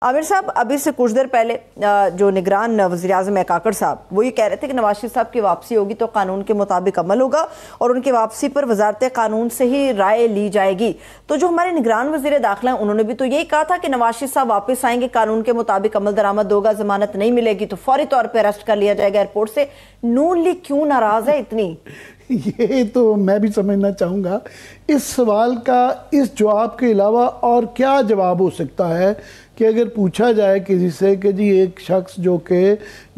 आमिर साहब, अभी से कुछ देर पहले जो निगरान वज़ीर-ए-आज़म काकड़ साहब वो ये कह रहे थे कि नवाज शरीफ साहब की वापसी होगी तो कानून के मुताबिक अमल होगा और उनकी वापसी पर वजारत कानून से ही राय ली जाएगी। तो जो हमारे निगरान वज़ीर दाखिला हैं उन्होंने भी तो यही कहा था कि नवाज शरीफ साहब वापस आएंगे, कानून के मुताबिक अमल दरामद होगा, जमानत नहीं मिलेगी तो फौरी तौर पर अरेस्ट कर लिया जाएगा एयरपोर्ट से। नून लीग क्यों नाराज है इतनी? ये तो मैं भी समझना चाहूँगा इस सवाल का। इस जवाब के अलावा और क्या जवाब हो सकता है कि अगर पूछा जाए किसी से कि जी एक शख्स जो कि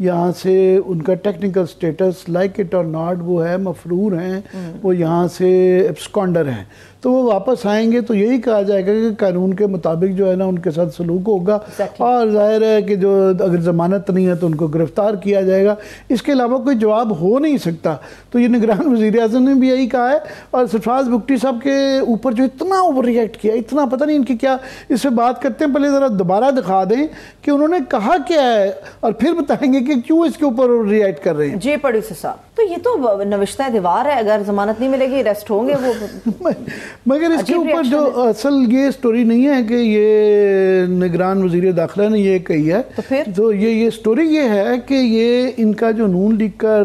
यहाँ से उनका टेक्निकल स्टेटस लाइक इट और नॉट वो है मफरूर हैं, वो यहाँ से एब्सकॉन्डर हैं, तो वो वापस आएंगे तो यही कहा जाएगा कि कानून के मुताबिक जो है ना उनके साथ सलूक होगा। और जाहिर है कि जो अगर ज़मानत नहीं है तो उनको गिरफ्तार किया जाएगा। इसके अलावा कोई जवाब हो नहीं सकता। तो ये निगरान वज़ीर-ए-आज़म ने भी यही कहा है। और सरफराज बुगटी साहब के ऊपर जो इतना ओवर रिएक्ट किया, इतना पता नहीं इनकी क्या, इससे बात करते हैं, पहले ज़रा दोबारा दिखा दें कि उन्होंने कहा क्या है और फिर बताएंगे कि क्यों इसके ऊपर रिएक्ट कर रहे हैं। जी प्रोड्यूसर साहब, तो ये तो नविश्ता दीवार है, अगर जमानत नहीं मिलेगी अरेस्ट होंगे वो। मगर इसके ऊपर जो असल ये स्टोरी नहीं है कि ये निगरान वज़ीर दाखिला ने ये कही है, तो फिर तो ये स्टोरी ये है कि ये इनका जो नून लीग का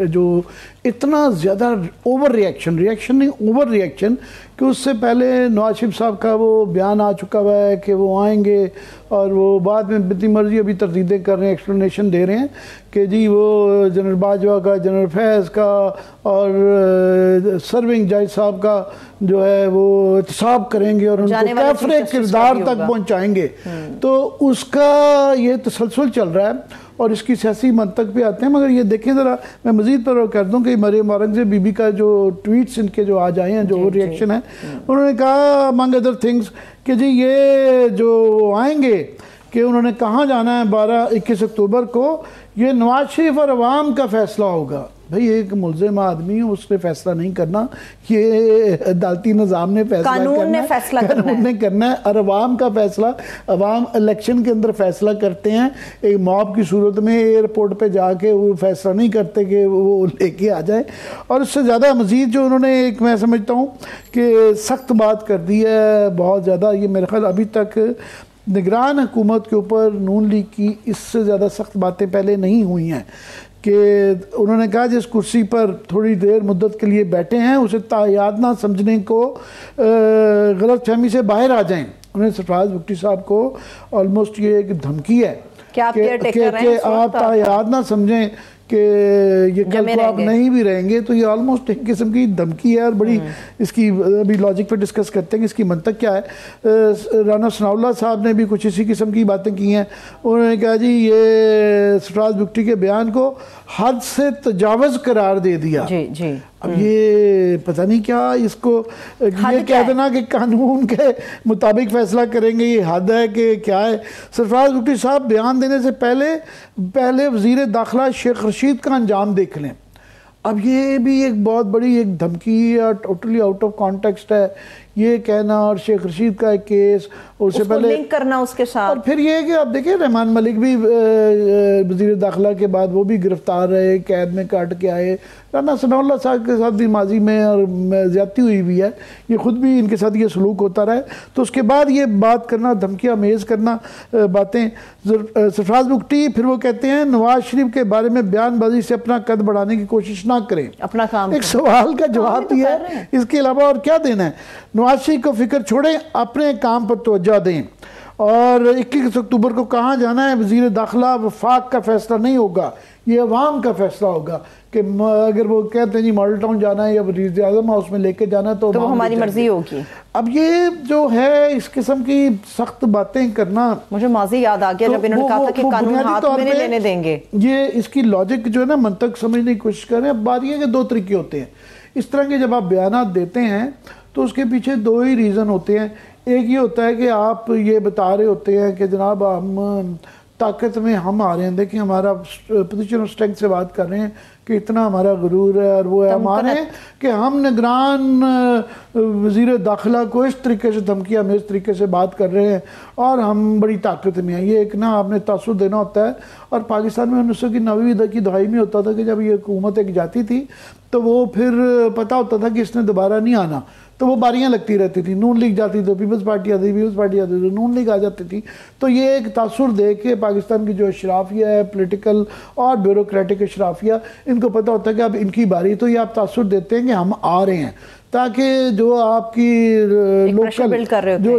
जो इतना ज़्यादा ओवर रिएक्शन नहीं ओवर रिएक्शन कि उससे पहले नवाज शरीफ साहब का वो बयान आ चुका हुआ है कि वो आएंगे और वो बाद में इतनी मर्जी अभी तरदीदें कर रहे हैं, एक्सप्लेनेशन दे रहे हैं कि जी वो जनरल बाजवा का, जनरल फैज़ का और सर्विंग जज साहब का जो है वो एहतसाब करेंगे और उनको काफ़रे किरदार तक पहुँचाएंगे। तो उसका ये तसलसल चल रहा है और इसकी सियासी मंतक पे आते हैं। मगर ये देखें ज़रा, मैं मज़ीद पर कर दूं कि मरियम औरंगज़ेब बीबी का जो ट्वीट्स इनके जो आज आए हैं, जो रिएक्शन है, उन्होंने कहा अमंग अदर थिंग्स कि जी ये जो आएंगे कि उन्होंने कहाँ जाना है 21 अक्टूबर को, ये नवाज शरीफ और अवाम का फैसला होगा। भाई एक मुल्ज़िम आदमी है, उसने फैसला नहीं करना, ये अदालती निज़ाम ने फैसला करना है और अवाम का फैसला, अवाम इलेक्शन के अंदर फैसला करते हैं। एक मॉब की सूरत में एयरपोर्ट पे जाके वो फैसला नहीं करते कि वो लेके आ जाए। और उससे ज़्यादा मज़ीद जो उन्होंने एक मैं समझता हूँ कि सख्त बात कर दी है बहुत ज़्यादा। ये मेरे ख्याल अभी तक निगरान हुकूमत के ऊपर नून लीग की इससे ज़्यादा सख्त बातें पहले नहीं हुई हैं कि उन्होंने कहा जिस कुर्सी पर थोड़ी देर मुद्दत के लिए बैठे हैं उसे तायाद ना समझने को, गलत फहमी से बाहर आ जाएं। उन्होंने सरफराज बुगटी साहब को ऑलमोस्ट ये एक धमकी है कि आप तायाद ना समझें कि ये कल को आप नहीं भी रहेंगे। तो ये ऑलमोस्ट एक किस्म की धमकी है और बड़ी इसकी अभी लॉजिक पे डिस्कस करते हैं कि इसकी मंतक क्या है। राना सनाउल्लाह साहब ने भी कुछ इसी किस्म की बातें की हैं। उन्होंने कहा जी ये सरफराज बुगटी के बयान को हद से तजावज़ करार दे दिया। जी। अब ये पता नहीं क्या इसको ये कह देना कि कानून के मुताबिक फैसला करेंगे, ये हद है कि क्या है। सरफराज बुगटी साहब बयान देने से पहले वज़ीर दाखिला शेख रशीद का अंजाम देख लें। अब ये भी एक बहुत बड़ी एक धमकी है, टोटली आउट ऑफ कॉन्टेक्स्ट है ये कहना। और शेख रशीद का एक केस, उससे पहले लिंक करना उसके साथ। और फिर ये है कि आप देखिए रहमान मलिक भी वज़ीर दाखिला के बाद वो भी गिरफ्तार रहे, कैद में काट के आए। राना सनाउल्लाह साहब के साथ भी माजी में और ज़्यादती हुई भी है, ये खुद भी इनके साथ ये सलूक होता रहा है। तो उसके बाद ये बात करना, धमकियाँ मेज़ करना बातें। सरफराज बुगटी फिर वो कहते हैं नवाज शरीफ के बारे में बयानबाजी से अपना कद बढ़ाने की कोशिश ना करें, अपना काम। एक सवाल का जवाब दिया है, इसके अलावा और क्या देना है। नवाज शरीफ को फिक्र छोड़ें, अपने काम पर तवज्जो दें। और 21 अक्टूबर को कहाँ जाना है, वज़ीर दाखिला वफाक का फैसला नहीं होगा, ये अवाम का फैसला होगा कि अगर वो कहते हैं जी मॉडल टाउन जाना है या वज़ीर-ए-आज़म हाउस में लेके जाना है तो वो हमारी मर्जी होगी। अब ये जो है इस किस्म की सख्त बातें करना, मुझे माजी याद आ गया जब इन्होंने कहा था कि कानून हाथ में नहीं लेने देंगे। ये इसकी लॉजिक जो है ना मंतक समझने की कोशिश कर रहे हैं। अब बात ये है कि दो तरीके होते हैं इस तरह के, जब आप बयानात देते हैं तो उसके पीछे दो ही रीज़न होते हैं। एक ये होता है कि आप ये बता रहे होते हैं कि जनाब हम ताकत में हम आ रहे हैं, देखिए हमारा पोजीशन ऑफ स्ट्रेंथ से बात कर रहे हैं कि इतना हमारा गुरूर है और वो है हमारे कि हम निगरान वज़ीर दाखिला को इस तरीके से धमकियाँ में इस तरीके से बात कर रहे हैं और हम बड़ी ताकत में हैं। ये एक ना आपने तासुर देना होता है। और पाकिस्तान में 1990 की दहाई में होता था कि जब ये हुकूमत एक जाती थी तो वो फिर पता होता था कि इसने दोबारा नहीं आना, तो वो बारियां लगती रहती थी, नून लीग जाती तो पीपल्स पार्टी आती, पीपल्स पार्टी आती तो नून लीग आ जाती थी। तो ये एक तासुर दे के पाकिस्तान की जो अशराफिया है, पोलिटिकल और ब्यूरोक्रेटिक अशराफिया, इनको पता होता है कि अब इनकी बारी, तो ये आप तासुर देते हैं कि हम आ रहे हैं, ताकि जो आपकी लोकल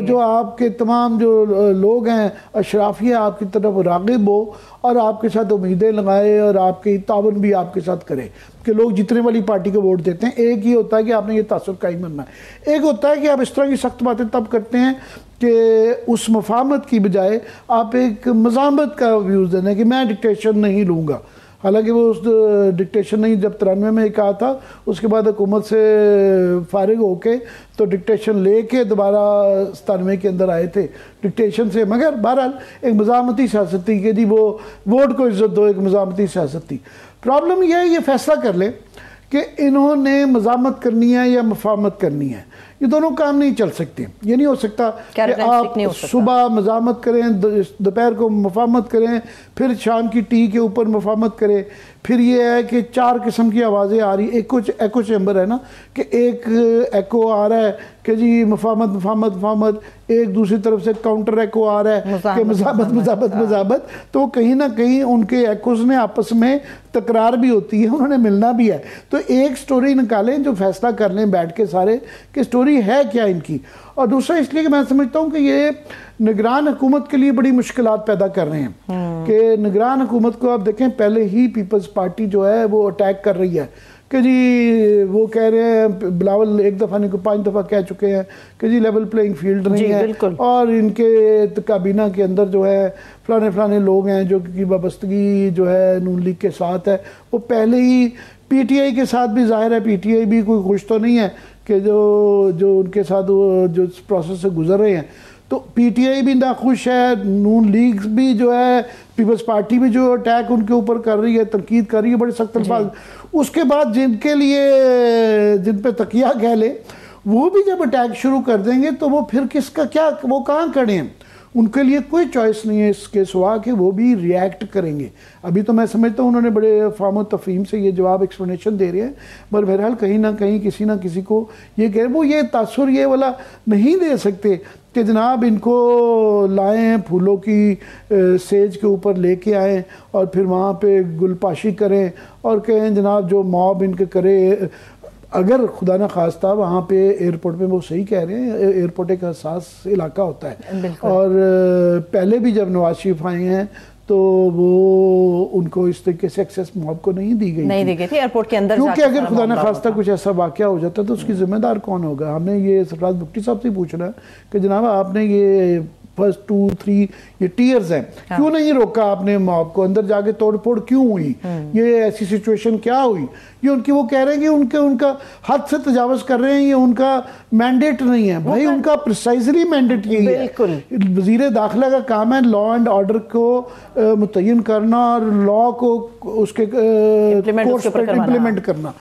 जो आपके तमाम जो लोग हैं अशराफिया आपकी तरफ रागिब हो और आपके साथ उम्मीदें लगाए और आपकी तावन भी आपके साथ करे कि लोग जितने वाली पार्टी को वोट देते हैं। एक ही होता है कि आपने ये तासुर कायम करना है, एक होता है कि आप इस तरह की सख्त बातें तब करते हैं कि उस मफाहमत की बजाय आप एक मज़ामत का व्यूज़ देना कि मैं डिक्टेशन नहीं लूँगा। हालांकि वो उस डिक्टेशन नहीं, जब 93 में कहा था, उसके बाद हुकूमत से फारिग होके तो डिक्टेशन लेके दोबारा 97 के अंदर आए थे डिक्टेशन से। मगर बहरहाल एक मज़ामती सियासत थी कि जी वो वोट को इज्जत दो, एक मज़ामती सियासत थी। प्रॉब्लम यह है, ये फैसला कर ले कि इन्होंने मज़ामत करनी है या मफाहमत करनी है, ये दोनों काम नहीं चल सकते। ये नहीं हो सकता कि आप सुबह मज़ामत करें, दोपहर को मफाहमत करें, फिर शाम की टी के ऊपर मफाहमत करें। फिर ये है कि 4 किस्म की आवाज़ें आ रही, एको चैम्बर है ना, कि एक एको आ रहा है कि जी मफाहमत मफाहमत मफाहमत, एक दूसरी तरफ से काउंटर एको आ रहा है कि मज़ामत मज़ामत मज़ामत। तो कहीं ना कहीं उनके एकोज में आपस में तकरार भी होती है, उन्होंने मिलना भी है। तो एक स्टोरी निकालें जो फैसला कर लें बैठ के सारे कि स्टोरी है क्या इनकी। और दूसरा इसलिए कि मैं समझता हूँ कि ये निगरान हुकूमत के लिए बड़ी मुश्किलात पैदा कर रहे हैं कि निगरान हुकूमत को आप देखें, पहले ही पीपल्स पार्टी जो है वो अटैक कर रही है कि जी वो कह रहे हैं, बिलावल एक दफ़ा नहीं को 5 दफ़ा कह चुके हैं कि जी लेवल प्लेइंग फील्ड नहीं है और इनके काबीना के अंदर जो है फलाने लोग हैं जो कि वाबस्तगी जो है नून लीग के साथ है। वो पहले ही पीटीआई के साथ भी जाहिर है, पीटीआई भी कोई खुश तो नहीं है कि जो उनके साथ जो प्रोसेस से गुजर रहे हैं, तो पीटीआई भी नाखुश है, नून लीग भी जो है, पीपल्स पार्टी भी जो अटैक उनके ऊपर कर रही है, तनकीद कर रही है बड़े सख्त अल्फाज। उसके बाद जिनके लिए जिन पे तकिया कह ले, वो भी जब अटैक शुरू कर देंगे तो वो फिर किसका क्या, वो कहाँ खड़े हैं, उनके लिए कोई चॉइस नहीं है इसके सिवा कि वो भी रिएक्ट करेंगे। अभी तो मैं समझता हूँ उन्होंने बड़े फार्म और तफहीम से ये जवाब एक्सप्लेनेशन दे रहे हैं, पर बहरहाल कहीं ना कहीं किसी ना किसी को ये कह वो ये तासुर ये वाला नहीं दे सकते कि जनाब इनको लाएं, फूलों की सेज के ऊपर लेके आएँ और फिर वहाँ पे गुलपाशी करें और कहें जनाब जो मॉब इनके करे। अगर खुदा न खास्ता वहाँ पे एयरपोर्ट में, वो सही कह रहे हैं, एयरपोर्ट एक हसास इलाका होता है और पहले भी जब नवाज शरीफ आए हैं तो वो उनको इस तरीके से एक्सेस मॉब को नहीं दी गई थी एयरपोर्ट के अंदर, क्योंकि अगर खुदा न खास्ता कुछ ऐसा वाकया हो जाता तो उसकी जिम्मेदार कौन होगा। हमने ये सरफराज बुख्ती साहब से पूछना है कि जनाब आपने ये फर्स्ट 2, 3 ये टीयर्स हैं, क्यों नहीं रोका आपने मॉब को, अंदर जाके तोड़फोड़ क्यों हुई, ये ऐसी सिचुएशन क्या हुई। ये उनकी वो कह रहे हैं कि उनका हद से तजावज कर रहे हैं, ये उनका मैंडेट नहीं है। भाई उनका प्रिसाइजली मैंडेट यही है, वजीर दाखिला का काम है लॉ एंड ऑर्डर को मुतय्यन करना और लॉ को उसके कोर्स पर इम्प्लीमेंट करना।